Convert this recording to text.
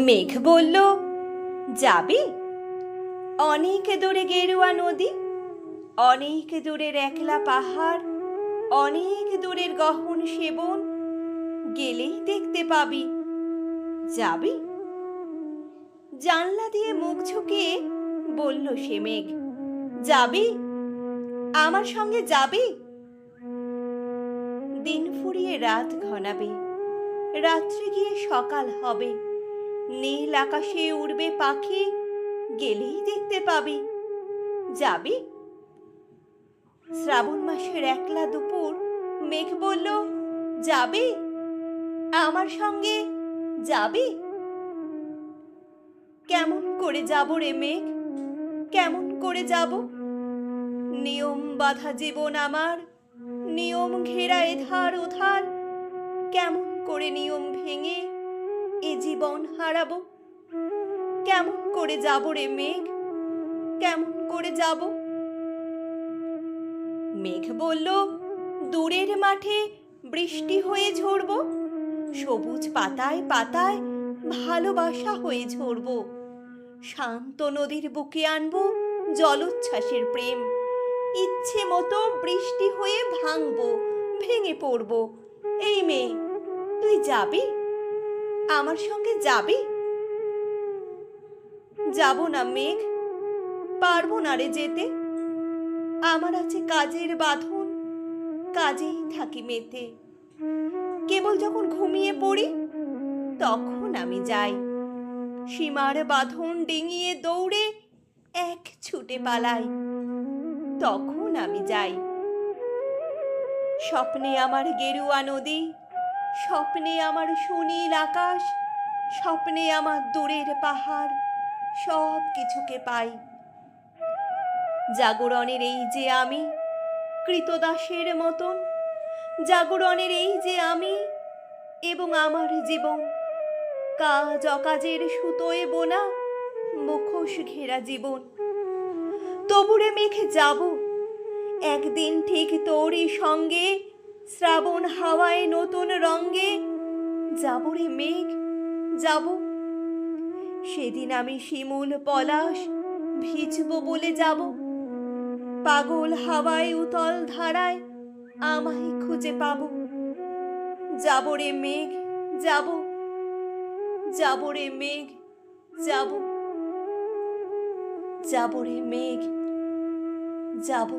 মেঘ বলল, যাবি? অনেক দূরে গেরুয়া নদী, অনেক দূরের একলা পাহাড়, অনেক দূরের গহন সেবন, গেলেই দেখতে পাবি। যাবি? জানলা দিয়ে মুখ ঝুঁকিয়ে বলল সে মেঘ, যাবি? আমার সঙ্গে যাবি? দিন ফুরিয়ে রাত ঘনাবে, রাত্রে গিয়ে সকাল হবে, নীল আকাশে উড়বে পাখি, গেলেই দেখতে পাবি। যাবি? শ্রাবণ মাসের একলা দুপুর মেঘ বলল, যাবি? আমার সঙ্গে যাবি? কেমন করে যাব রে মেঘ, কেমন করে যাব? নিয়ম বাঁধা জীবন আমার, নিয়ম ঘেরা এধার ওধার, কেমন করে নিয়ম ভেঙে এ জীবন হারাবো? কেমন করে যাব রে মেঘ, কেমন করে যাব? মেঘ বলল, দূরের মাঠে বৃষ্টি হয়ে ঝরব, সবুজ পাতায় পাতায় ভালোবাসা হয়ে ঝরব, শান্ত নদীর বুকে আনবো জলোচ্ছ্বাসের প্রেম, ইচ্ছে মতো বৃষ্টি হয়ে ভাঙবো, ভেঙে পড়বো। এই মেয়ে, তুই যাবি? আমার সঙ্গে যাবি? যাব না মেঘ, পারবো না রে যেতে, আমার আছে কাজের বাঁধন, কাজেই থাকি মেতে। কেবল যখন ঘুমিয়ে পড়ি তখন আমি যাই, সীমার বাঁধন ডিঙিয়ে দৌড়ে এক ছুটে পালাই, তখন আমি যাই। স্বপ্নে আমার গেরুয়া নদী, স্বপ্নে আমার সুনীল আকাশ, স্বপ্নে আমার দূরের পাহাড়, সব কিছুকে পাই। জাগরণের এই যে আমি, কৃতদাসের মতন, জাগরণের এই যে আমি এবং আমার জীবন, কাজ অকাজের সুতোয় বোনা মুখোশ ঘেরা জীবন। তবুরে মেঘে যাব, একদিন ঠিক তোরই সঙ্গে, শ্রাবণ হাওয়ায় নতুন রঙ্গে যাব রে মেঘ, যাব। সেদিন আমি শিমুল পলাশ ভিজব বলে যাব, পাগল হাওয়ায় উতল ধারায় আমায় খুঁজে পাবো। যাব রে মেঘ, যাব, যাব রে মেঘ, যাব, যাব রে মেঘ, যাব।